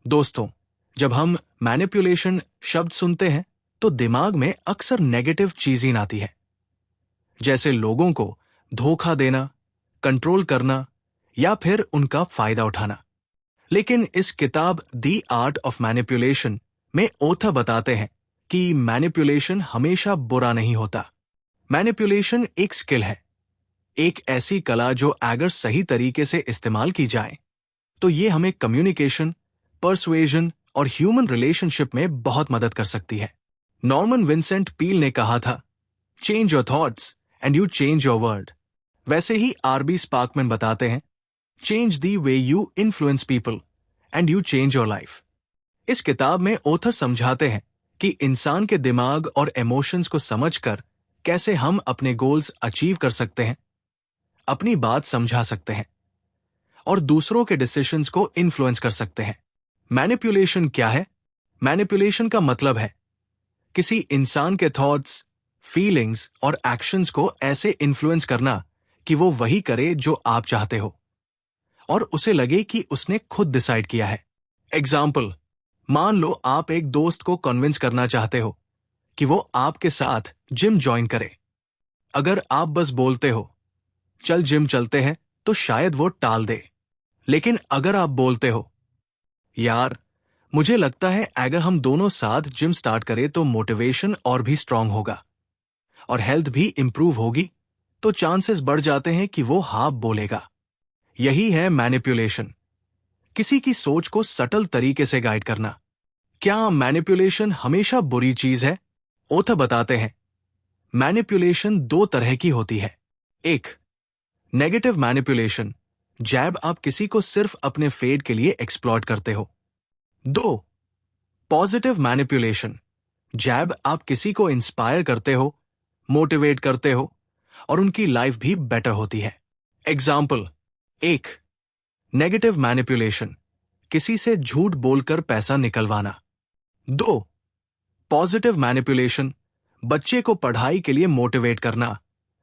दोस्तों, जब हम मैनिपुलेशन शब्द सुनते हैं तो दिमाग में अक्सर नेगेटिव चीजें आती है, जैसे लोगों को धोखा देना, कंट्रोल करना या फिर उनका फायदा उठाना। लेकिन इस किताब द आर्ट ऑफ मैनिपुलेशन में ओथा बताते हैं कि मैनिपुलेशन हमेशा बुरा नहीं होता। मैनिपुलेशन एक स्किल है, एक ऐसी कला जो अगर सही तरीके से इस्तेमाल की जाए तो ये हमें कम्युनिकेशन, पर्सुएजन और ह्यूमन रिलेशनशिप में बहुत मदद कर सकती है। नॉर्मन विंसेंट पील ने कहा था, change your thoughts and you change your world. वैसे ही आरबी स्पार्कमैन बताते हैं, change the way you influence people and you change your life. इस किताब में ऑथर समझाते हैं कि इंसान के दिमाग और इमोशंस को समझकर कैसे हम अपने गोल्स अचीव कर सकते हैं, अपनी बात समझा सकते हैं और दूसरों के डिसीजंस को इन्फ्लुएंस कर सकते हैं। मैनिपुलेशन क्या है? मैनिपुलेशन का मतलब है किसी इंसान के थॉट्स, फीलिंग्स और एक्शंस को ऐसे इन्फ्लुएंस करना कि वो वही करे जो आप चाहते हो और उसे लगे कि उसने खुद डिसाइड किया है। एग्जाम्पल, मान लो आप एक दोस्त को कन्विंस करना चाहते हो कि वो आपके साथ जिम ज्वाइन करे। अगर आप बस बोलते हो, चल जिम चलते हैं, तो शायद वो टाल दे। लेकिन अगर आप बोलते हो, यार मुझे लगता है अगर हम दोनों साथ जिम स्टार्ट करें तो मोटिवेशन और भी स्ट्रांग होगा और हेल्थ भी इंप्रूव होगी, तो चांसेस बढ़ जाते हैं कि वो हाँ बोलेगा। यही है मैनिपुलेशन, किसी की सोच को सटल तरीके से गाइड करना। क्या मैनिपुलेशन हमेशा बुरी चीज है? ओथा बताते हैं, मैनिपुलेशन दो तरह की होती है। एक, नेगेटिव मैनिपुलेशन, जैब आप किसी को सिर्फ अपने फेड के लिए एक्सप्लॉइट करते हो। दो, पॉजिटिव मैनिपुलेशन, जैब आप किसी को इंस्पायर करते हो, मोटिवेट करते हो और उनकी लाइफ भी बेटर होती है। एग्जाम्पल, एक, नेगेटिव मैनिपुलेशन, किसी से झूठ बोलकर पैसा निकलवाना। दो, पॉजिटिव मैनिपुलेशन, बच्चे को पढ़ाई के लिए मोटिवेट करना,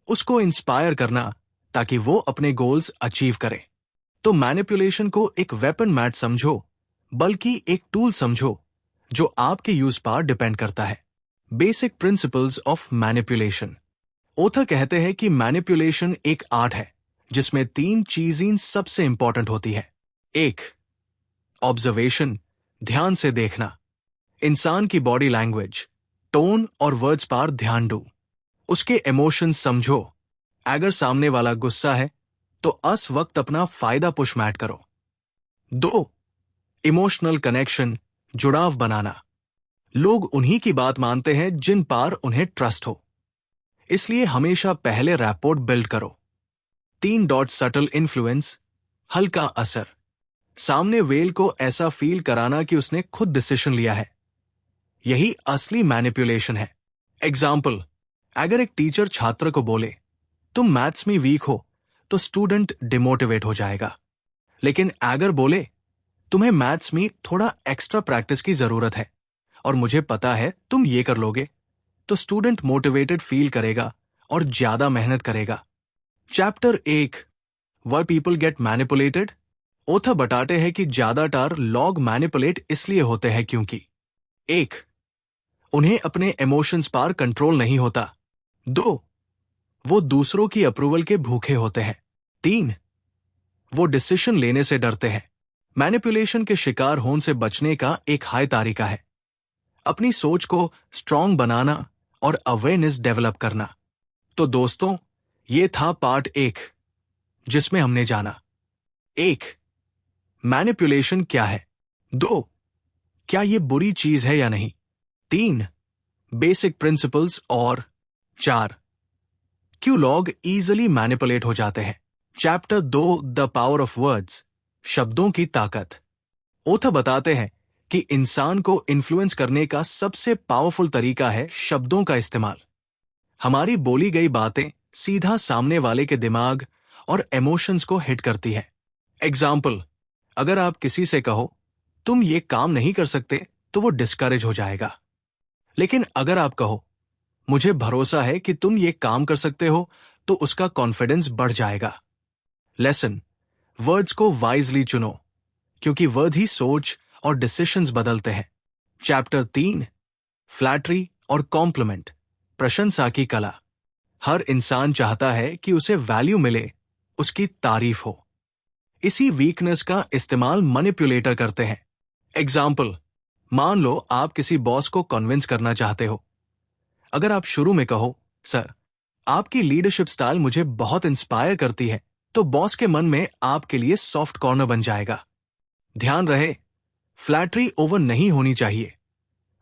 उसको इंस्पायर करना ताकि वो अपने गोल्स अचीव करे। तो मैनिपुलेशन को एक वेपन मैट समझो, बल्कि एक टूल समझो जो आपके यूज पर डिपेंड करता है। Basic principles of manipulation. Other कहते हैं कि मैनिपुलेशन एक आर्ट है जिसमें तीन चीजें सबसे इंपॉर्टेंट होती है। एक, ऑब्जर्वेशन, ध्यान से देखना, इंसान की बॉडी लैंग्वेज, टोन और वर्ड्स पर ध्यान दो, उसके इमोशंस समझो। अगर सामने वाला गुस्सा है तो उस वक्त अपना फायदा पुश मैट करो। दो, इमोशनल कनेक्शन, जुड़ाव बनाना, लोग उन्हीं की बात मानते हैं जिन पर उन्हें ट्रस्ट हो, इसलिए हमेशा पहले रैपोर्ट बिल्ड करो। तीन डॉट, सटल इन्फ्लुएंस, हल्का असर, सामने वेल को ऐसा फील कराना कि उसने खुद डिसीजन लिया है। यही असली मैनिपुलेशन है। एग्जाम्पल, अगर एक टीचर छात्र को बोले, तुम मैथ्स में वीक हो, तो स्टूडेंट डिमोटिवेट हो जाएगा। लेकिन अगर बोले, तुम्हें मैथ्स में थोड़ा एक्स्ट्रा प्रैक्टिस की जरूरत है और मुझे पता है तुम ये कर लोगे, तो स्टूडेंट मोटिवेटेड फील करेगा और ज्यादा मेहनत करेगा। Chapter 1, why people get manipulated. Author बताते हैं कि ज्यादातर लोग मैनिपुलेट इसलिए होते हैं क्योंकि एक, उन्हें अपने इमोशंस पर कंट्रोल नहीं होता। दो, वो दूसरों की अप्रूवल के भूखे होते हैं। तीन, वो डिसीजन लेने से डरते हैं। मैनिपुलेशन के शिकार होने से बचने का एक हाई तरीका है अपनी सोच को स्ट्रांग बनाना और अवेयरनेस डेवलप करना। तो दोस्तों, ये था पार्ट 1 जिसमें हमने जाना, 1, मैनिपुलेशन क्या है। 2, क्या ये बुरी चीज है या नहीं। 3, बेसिक प्रिंसिपल्स और 4, क्यों लोग इजीली मैनिपुलेट हो जाते हैं। Chapter 2, the power of words, शब्दों की ताकत। ओथा बताते हैं कि इंसान को इन्फ्लुएंस करने का सबसे पावरफुल तरीका है शब्दों का इस्तेमाल। हमारी बोली गई बातें सीधा सामने वाले के दिमाग और इमोशंस को हिट करती है। एग्जाम्पल, अगर आप किसी से कहो, तुम ये काम नहीं कर सकते, तो वो डिस्करेज हो जाएगा। लेकिन अगर आप कहो, मुझे भरोसा है कि तुम ये काम कर सकते हो, तो उसका कॉन्फिडेंस बढ़ जाएगा। लेसन, वर्ड्स को वाइजली चुनो, क्योंकि वर्ड ही सोच और डिसीशंस बदलते हैं। चैप्टर 3, फ्लैटरी और कॉम्प्लीमेंट, प्रशंसा की कला। हर इंसान चाहता है कि उसे वैल्यू मिले, उसकी तारीफ हो। इसी वीकनेस का इस्तेमाल मैनिपुलेटर करते हैं। एग्जाम्पल, मान लो आप किसी बॉस को कन्विंस करना चाहते हो। अगर आप शुरू में कहो, सर, आपकी लीडरशिप स्टाइल मुझे बहुत इंस्पायर करती है, तो बॉस के मन में आपके लिए सॉफ्ट कॉर्नर बन जाएगा। ध्यान रहे, फ्लैटरी ओवर नहीं होनी चाहिए,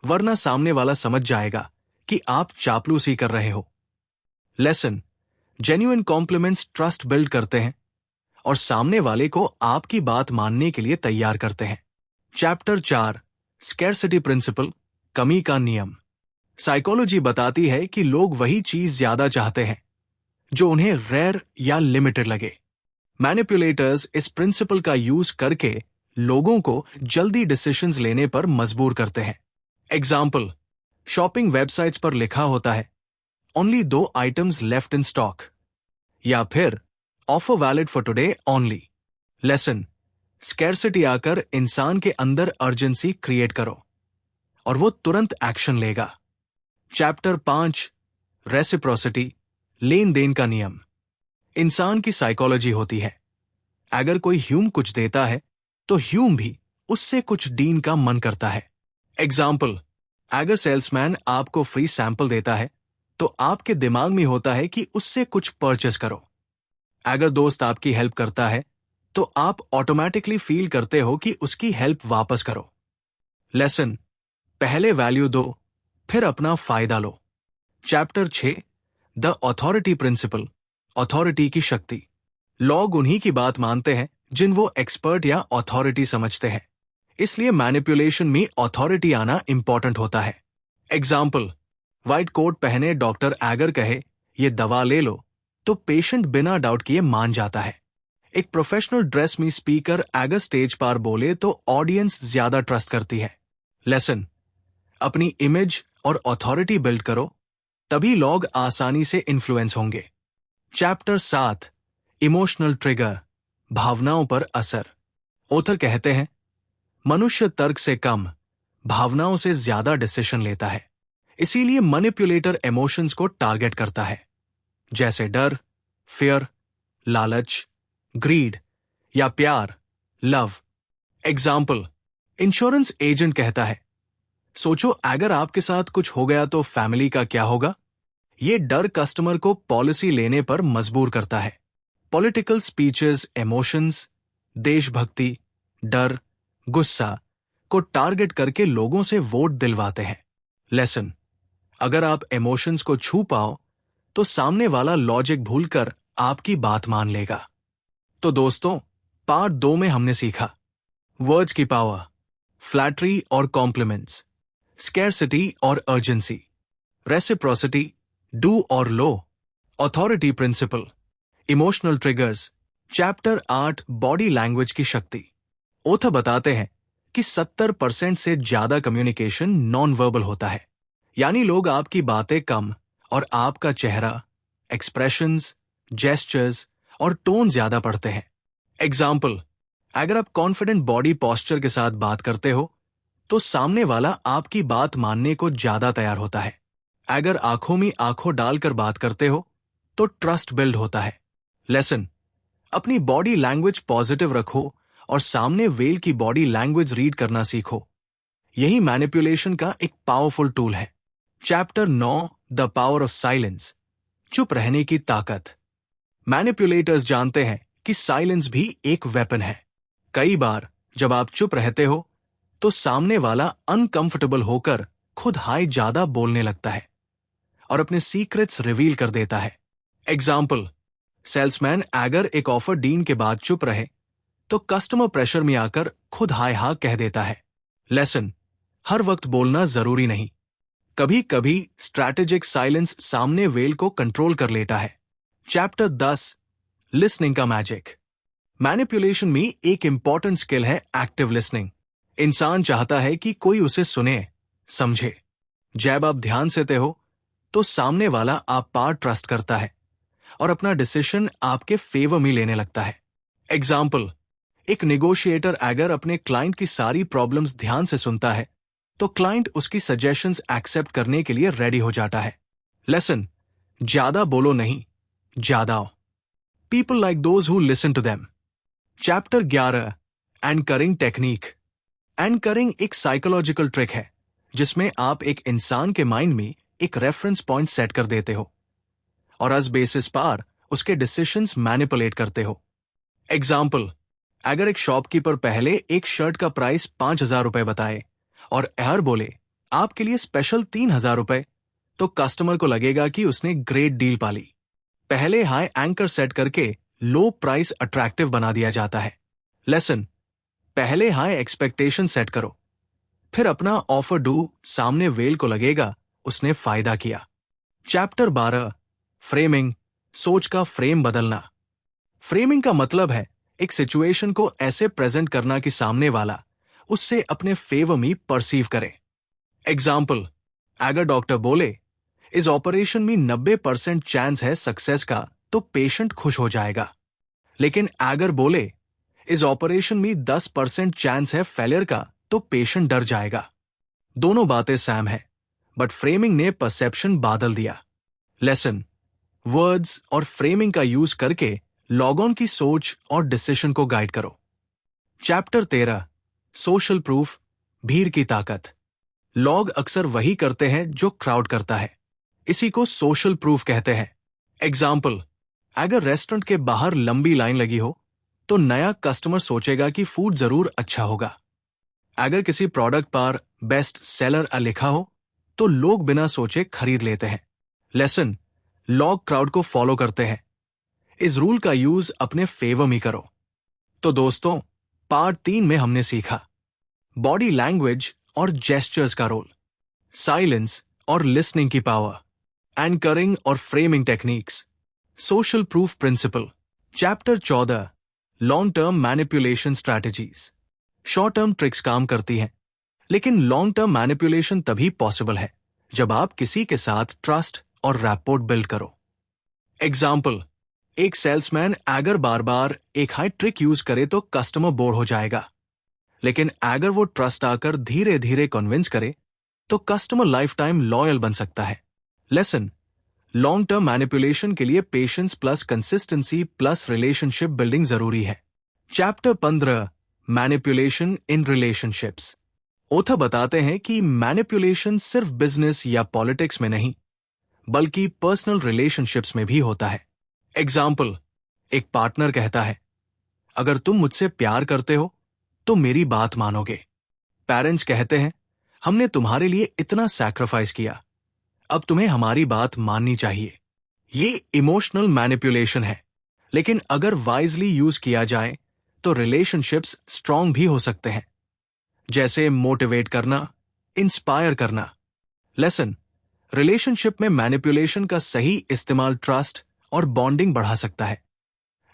वरना सामने वाला समझ जाएगा कि आप चापलूसी कर रहे हो। Lesson, genuine compliments trust build करते हैं और सामने वाले को आपकी बात मानने के लिए तैयार करते हैं। चैप्टर 4, स्कैरसिटी प्रिंसिपल, कमी का नियम। साइकोलॉजी बताती है कि लोग वही चीज ज्यादा चाहते हैं जो उन्हें रेयर या लिमिटेड लगे। मैनिपुलेटर्स इस प्रिंसिपल का यूज करके लोगों को जल्दी डिसीजंस लेने पर मजबूर करते हैं। एग्जाम्पल, शॉपिंग वेबसाइट्स पर लिखा होता है only 2 items left in stock, या फिर offer valid for today only. Lesson, scarcity आकर इंसान के अंदर अर्जेंसी क्रिएट करो और वो तुरंत एक्शन लेगा। चैप्टर 5, रेसिप्रोसिटी, लेन देन का नियम। इंसान की साइकोलॉजी होती है, अगर कोई ह्यूम कुछ देता है तो ह्यूम भी उससे कुछ डीन का मन करता है। एग्जाम्पल, अगर सेल्समैन आपको फ्री सैंपल देता है तो आपके दिमाग में होता है कि उससे कुछ परचेस करो। अगर दोस्त आपकी हेल्प करता है तो आप ऑटोमेटिकली फील करते हो कि उसकी हेल्प वापस करो। लेसन, पहले वैल्यू दो, फिर अपना फायदा लो। Chapter 6, the authority principle, authority की शक्ति। लोग उन्हीं की बात मानते हैं जिन वो एक्सपर्ट या अथॉरिटी समझते हैं, इसलिए मैनिपुलेशन में अथॉरिटी आना इंपॉर्टेंट होता है। एग्जाम्पल, व्हाइट कोट पहने डॉक्टर एगर कहे ये दवा ले लो, तो पेशेंट बिना डाउट किए मान जाता है। एक प्रोफेशनल ड्रेस में स्पीकर एगर स्टेज पर बोले तो ऑडियंस ज्यादा ट्रस्ट करती है। लेसन, अपनी इमेज और अथॉरिटी बिल्ड करो, तभी लोग आसानी से इन्फ्लुएंस होंगे। चैप्टर 7, इमोशनल ट्रिगर, भावनाओं पर असर। ऑथर कहते हैं, मनुष्य तर्क से कम भावनाओं से ज्यादा डिसीजन लेता है, इसीलिए मैनिपुलेटर इमोशंस को टारगेट करता है, जैसे डर, फियर, लालच, ग्रीड या प्यार, लव। एग्जाम्पल, इंश्योरेंस एजेंट कहता है, सोचो अगर आपके साथ कुछ हो गया तो फैमिली का क्या होगा। ये डर कस्टमर को पॉलिसी लेने पर मजबूर करता है। पॉलिटिकल स्पीचेस इमोशंस, देशभक्ति, डर, गुस्सा को टारगेट करके लोगों से वोट दिलवाते हैं। लेसन, अगर आप इमोशंस को छू पाओ तो सामने वाला लॉजिक भूलकर आपकी बात मान लेगा। तो दोस्तों, पार्ट 2 में हमने सीखा वर्ड्स की पावर, फ्लैटरी और कॉम्प्लीमेंट्स, स्कैरसिटी और अर्जेंसी, रेसिप्रोसिटी, डू और लो, authority principle, emotional triggers. Chapter 8, body language की शक्ति। ऑथर बताते हैं कि 70% से ज्यादा कम्युनिकेशन नॉन वर्बल होता है, यानी लोग आपकी बातें कम और आपका चेहरा, एक्सप्रेशंस, जेस्चर्स और टोन ज्यादा पढ़ते हैं। एग्जाम्पल, अगर आप कॉन्फिडेंट बॉडी पोस्चर के साथ बात करते हो तो सामने वाला आपकी बात मानने को ज्यादा तैयार होता है। अगर आंखों में आंखों डालकर बात करते हो तो ट्रस्ट बिल्ड होता है। लेसन, अपनी बॉडी लैंग्वेज पॉजिटिव रखो और सामने वेल की बॉडी लैंग्वेज रीड करना सीखो। यही मैनिपुलेशन का एक पावरफुल टूल है। Chapter 9, the power of silence, चुप रहने की ताकत। मैनिपुलेटर्स जानते हैं कि साइलेंस भी एक वेपन है। कई बार जब आप चुप रहते हो तो सामने वाला अनकंफर्टेबल होकर खुद हाय ज्यादा बोलने लगता है और अपने सीक्रेट्स रिवील कर देता है। एग्जाम्पल, सेल्समैन अगर एक ऑफर डीन के बाद चुप रहे तो कस्टमर प्रेशर में आकर खुद हाय हा कह देता है। लेसन, हर वक्त बोलना जरूरी नहीं, कभी कभी स्ट्रैटेजिक साइलेंस सामने वेल को कंट्रोल कर लेता है। चैप्टर 10, लिसनिंग का मैजिक। मैनिपुलेशन में एक इंपॉर्टेंट स्किल है एक्टिव लिसनिंग। इंसान चाहता है कि कोई उसे सुने, समझे। जब आप ध्यान से हो तो सामने वाला आप पर ट्रस्ट करता है और अपना डिसीजन आपके फेवर में लेने लगता है। एग्जाम्पल, एक नेगोशिएटर अगर अपने क्लाइंट की सारी प्रॉब्लम्स ध्यान से सुनता है तो क्लाइंट उसकी सजेशंस एक्सेप्ट करने के लिए रेडी हो जाता है। लेसन, ज्यादा बोलो नहीं, ज्यादा आओ। People like those who listen to them. Chapter 11, anchoring technique. Anchoring एक साइकोलॉजिकल ट्रिक है जिसमें आप एक इंसान के माइंड में एक रेफरेंस पॉइंट सेट कर देते हो और उस बेसिस पर उसके डिसीजंस मैनिपुलेट करते हो। एग्जाम्पल, अगर एक शॉपकीपर पहले एक शर्ट का प्राइस 5,000 रुपए बताए और एहर बोले आपके लिए स्पेशल 3,000 रुपए, तो कस्टमर को लगेगा कि उसने ग्रेट डील पाली। पहले हाई एंकर सेट करके लो प्राइस अट्रैक्टिव बना दिया जाता है। लेसन, पहले हाई एक्सपेक्टेशन सेट करो, फिर अपना ऑफर डू, सामने वेल को लगेगा उसने फायदा किया। चैप्टर 12, फ्रेमिंग, सोच का फ्रेम बदलना। फ्रेमिंग का मतलब है एक सिचुएशन को ऐसे प्रेजेंट करना कि सामने वाला उससे अपने फेवर में परसीव करे। एग्जाम्पल, अगर डॉक्टर बोले इस ऑपरेशन में 90% चांस है सक्सेस का, तो पेशेंट खुश हो जाएगा। लेकिन अगर बोले इस ऑपरेशन में 10% चांस है फेलियर का, तो पेशेंट डर जाएगा। दोनों बातें सेम है, बट फ्रेमिंग ने परसेप्शन बदल दिया। लेसन, वर्ड्स और फ्रेमिंग का यूज करके लॉग-ऑन की सोच और डिसीजन को गाइड करो। चैप्टर 13, सोशल प्रूफ, भीड़ की ताकत। लोग अक्सर वही करते हैं जो क्राउड करता है, इसी को सोशल प्रूफ कहते हैं। एग्जाम्पल, अगर रेस्टोरेंट के बाहर लंबी लाइन लगी हो तो नया कस्टमर सोचेगा कि फूड जरूर अच्छा होगा। अगर किसी प्रोडक्ट पर बेस्ट सेलर लिखा हो तो लोग बिना सोचे खरीद लेते हैं। लेसन, लोग क्राउड को फॉलो करते हैं, इस रूल का यूज अपने फेवर में करो। तो दोस्तों, पार्ट 3 में हमने सीखा बॉडी लैंग्वेज और जेस्चर्स का रोल, साइलेंस और लिसनिंग की पावर, एंकरिंग और framing techniques, social proof principle. Chapter 14, long term manipulation strategies. Short term tricks काम करती हैं, लेकिन लॉन्ग टर्म मैनिपुलेशन तभी पॉसिबल है जब आप किसी के साथ ट्रस्ट और रैपोर्ट बिल्ड करो। एग्जाम्पल, एक सेल्समैन अगर बार बार एक हाई ट्रिक यूज करे तो कस्टमर बोर हो जाएगा, लेकिन अगर वो ट्रस्ट आकर धीरे धीरे कन्विंस करे तो कस्टमर लाइफ टाइम लॉयल बन सकता है। लेसन, लॉन्ग टर्म मैनिपुलेशन के लिए patience plus consistency plus relationship building जरूरी है। Chapter 15, manipulation in relationships. Author बताते हैं कि मैनिपुलेशन सिर्फ बिजनेस या पॉलिटिक्स में नहीं बल्कि पर्सनल रिलेशनशिप्स में भी होता है। एग्जाम्पल, एक पार्टनर कहता है अगर तुम मुझसे प्यार करते हो तो मेरी बात मानोगे। पेरेंट्स कहते हैं हमने तुम्हारे लिए इतना सैक्रिफाइस किया, अब तुम्हें हमारी बात माननी चाहिए। ये इमोशनल मैनिपुलेशन है, लेकिन अगर वाइजली यूज किया जाए तो रिलेशनशिप्स स्ट्रांग भी हो सकते हैं, जैसे मोटिवेट करना, इंस्पायर करना। लेसन, रिलेशनशिप में मैनिपुलेशन का सही इस्तेमाल ट्रस्ट और बॉन्डिंग बढ़ा सकता है,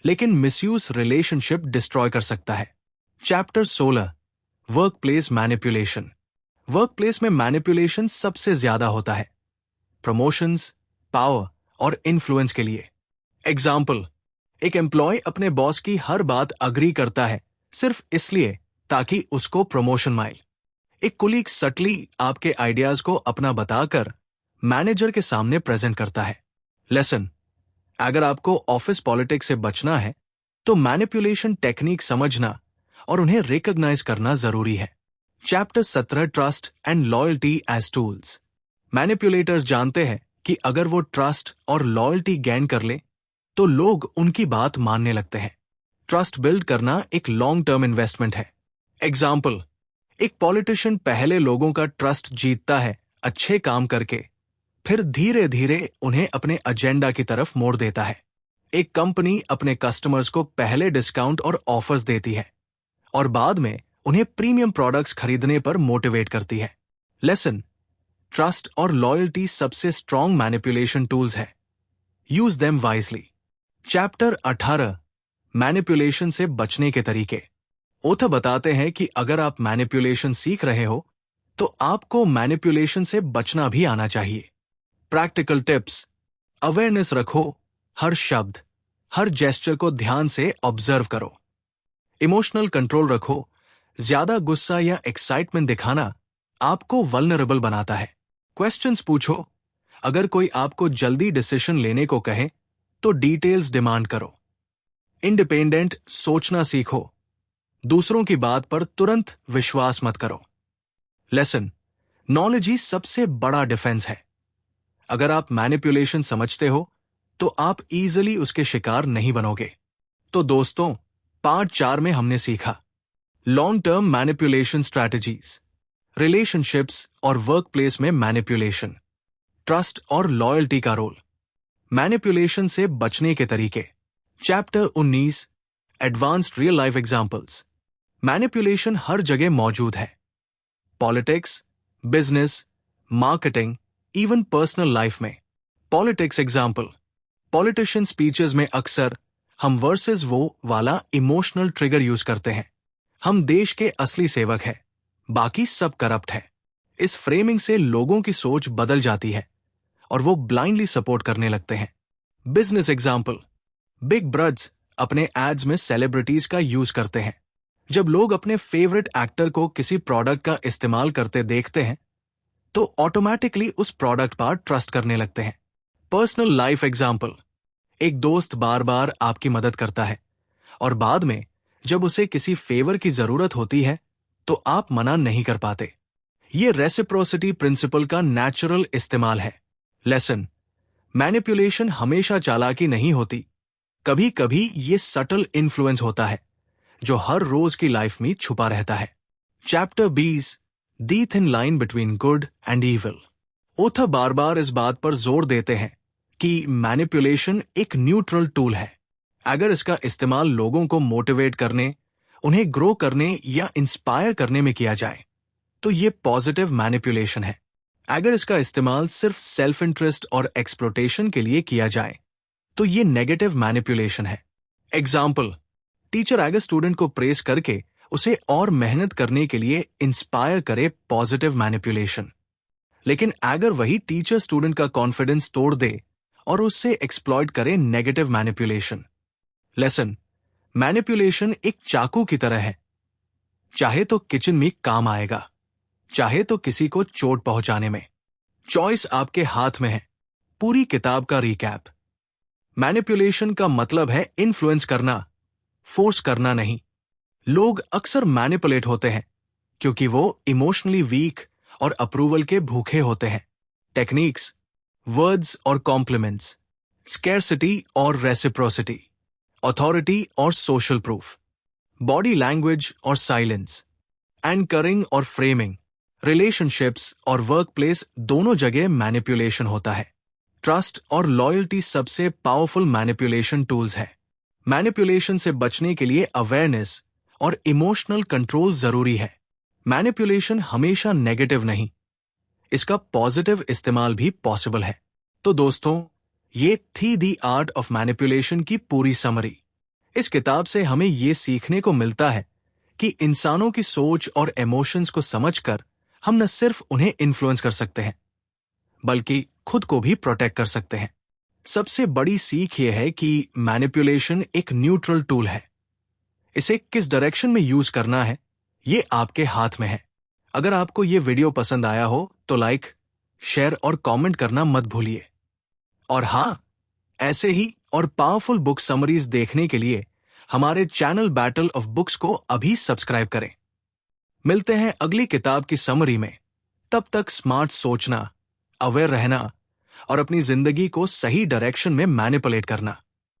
लेकिन मिसयूज रिलेशनशिप डिस्ट्रॉय कर सकता है। Chapter 16, work place manipulation. Work place में मैनिपुलेशन सबसे ज्यादा होता है, प्रमोशंस, पावर और इन्फ्लुएंस के लिए। एग्जाम्पल, एक एम्प्लॉय अपने बॉस की हर बात अग्री करता है सिर्फ इसलिए ताकि उसको प्रमोशन मिले। एक कुलीग सटली आपके आइडियाज को अपना बताकर मैनेजर के सामने प्रेजेंट करता है। लेसन, अगर आपको ऑफिस पॉलिटिक्स से बचना है तो मैनिपुलेशन टेक्निक समझना और उन्हें रिकॉग्नाइज करना जरूरी है। Chapter 17, trust and loyalty as tools. Manipulators जानते हैं कि अगर वो ट्रस्ट और लॉयल्टी गेन कर ले तो लोग उनकी बात मानने लगते हैं। ट्रस्ट बिल्ड करना एक लॉन्ग टर्म इन्वेस्टमेंट है। एग्जाम्पल, एक पॉलिटिशियन पहले लोगों का ट्रस्ट जीतता है अच्छे काम करके, फिर धीरे धीरे उन्हें अपने एजेंडा की तरफ मोड़ देता है। एक कंपनी अपने कस्टमर्स को पहले डिस्काउंट और ऑफर्स देती है और बाद में उन्हें प्रीमियम प्रोडक्ट्स खरीदने पर मोटिवेट करती है। लेसन, ट्रस्ट और लॉयल्टी सबसे स्ट्रॉन्ग मैनिपुलेशन टूल्स है, use them wisely. Chapter 18, manipulation से बचने के तरीके। ओथा बताते हैं कि अगर आप मैनिपुलेशन सीख रहे हो तो आपको मैनिपुलेशन से बचना भी आना चाहिए। प्रैक्टिकल टिप्स, अवेयरनेस रखो, हर शब्द, हर जेस्चर को ध्यान से ऑब्जर्व करो। इमोशनल कंट्रोल रखो। ज्यादा गुस्सा या एक्साइटमेंट दिखाना आपको वल्नरेबल बनाता है। क्वेश्चंस पूछो। अगर कोई आपको जल्दी डिसीजन लेने को कहे तो डिटेल्स डिमांड करो। इंडिपेंडेंट सोचना सीखो। दूसरों की बात पर तुरंत विश्वास मत करो। लेसन, नॉलेज ही सबसे बड़ा डिफेंस है। अगर आप मैनिपुलेशन समझते हो तो आप इजीली उसके शिकार नहीं बनोगे। तो दोस्तों, पार्ट 4 में हमने सीखा long term manipulation strategies, relationships और वर्कप्लेस में मैनिपुलेशन, ट्रस्ट और लॉयल्टी का रोल, मैनिपुलेशन से बचने के तरीके। Chapter 19 advanced real life examples. Manipulation हर जगह मौजूद है। Politics, business, marketing, even personal life में। Politics example. पॉलिटिशियन स्पीचेस में अक्सर हम वर्सेस वो वाला इमोशनल ट्रिगर यूज करते हैं। हम देश के असली सेवक हैं, बाकी सब करप्ट है। इस फ्रेमिंग से लोगों की सोच बदल जाती है और वो ब्लाइंडली सपोर्ट करने लगते हैं। Business example. बिग ब्रद्स अपने एड्स में सेलिब्रिटीज का यूज करते हैं। जब लोग अपने फेवरेट एक्टर को किसी प्रोडक्ट का इस्तेमाल करते देखते हैं तो ऑटोमेटिकली उस प्रोडक्ट पर ट्रस्ट करने लगते हैं। Personal life example. एक दोस्त बार बार आपकी मदद करता है और बाद में जब उसे किसी फेवर की जरूरत होती है तो आप मना नहीं कर पाते। ये रेसिप्रोसिटी प्रिंसिपल का नेचुरल इस्तेमाल है। लेसन, मैनिपुलेशन हमेशा चालाकी नहीं होती। कभी कभी ये सटल इन्फ्लुएंस होता है जो हर रोज की लाइफ में छुपा रहता है। Chapter 20 the thin line between good and evil. Author बार बार इस बात पर जोर देते हैं कि मैनिपुलेशन एक न्यूट्रल टूल है। अगर इसका इस्तेमाल लोगों को मोटिवेट करने, उन्हें ग्रो करने या इंस्पायर करने में किया जाए तो ये पॉजिटिव मैनिपुलेशन है। अगर इसका इस्तेमाल सिर्फ सेल्फ इंटरेस्ट और एक्सप्लोटेशन के लिए किया जाए तो ये नेगेटिव मैनिपुलेशन है। एग्जाम्पल। टीचर अगर स्टूडेंट को प्रेस करके उसे और मेहनत करने के लिए इंस्पायर करे, पॉजिटिव मैनिपुलेशन। लेकिन अगर वही टीचर स्टूडेंट का कॉन्फिडेंस तोड़ दे और उससे एक्सप्लॉइट करे, नेगेटिव मैनिपुलेशन। लेसन, मैनिपुलेशन एक चाकू की तरह है। चाहे तो किचन में काम आएगा, चाहे तो किसी को चोट पहुंचाने में। चॉइस आपके हाथ में है। पूरी किताब का रिकैप। मैनिपुलेशन का मतलब है इन्फ्लुएंस करना, फोर्स करना नहीं। लोग अक्सर मैनिपुलेट होते हैं क्योंकि वो इमोशनली वीक और अप्रूवल के भूखे होते हैं। टेक्निक्स, वर्ड्स और कॉम्प्लीमेंट्स, स्कैरसिटी और रेसिप्रोसिटी, अथॉरिटी और सोशल प्रूफ, बॉडी लैंग्वेज और साइलेंस, एंकरिंग और फ्रेमिंग, रिलेशनशिप्स और वर्कप्लेस दोनों जगह मैनिपुलेशन होता है। ट्रस्ट और लॉयल्टी सबसे पावरफुल मैनिपुलेशन टूल्स है। मैनिपुलेशन से बचने के लिए अवेयरनेस और इमोशनल कंट्रोल जरूरी है। मैनिपुलेशन हमेशा नेगेटिव नहीं, इसका पॉजिटिव इस्तेमाल भी पॉसिबल है। तो दोस्तों, ये थी दी आर्ट ऑफ मैनिपुलेशन की पूरी समरी। इस किताब से हमें ये सीखने को मिलता है कि इंसानों की सोच और इमोशंस को समझकर हम न सिर्फ उन्हें इन्फ्लुएंस कर सकते हैं बल्कि खुद को भी प्रोटेक्ट कर सकते हैं। सबसे बड़ी सीख यह है कि मैनिपुलेशन एक न्यूट्रल टूल है। इसे किस डायरेक्शन में यूज करना है ये आपके हाथ में है। अगर आपको ये वीडियो पसंद आया हो तो लाइक, शेयर और कमेंट करना मत भूलिए। और हाँ, ऐसे ही और पावरफुल बुक समरीज देखने के लिए हमारे चैनल बैटल ऑफ बुक्स को अभी सब्सक्राइब करें। मिलते हैं अगली किताब की समरी में। तब तक स्मार्ट सोचना, अवेयर रहना और अपनी जिंदगी को सही डायरेक्शन में मैनिपुलेट करना।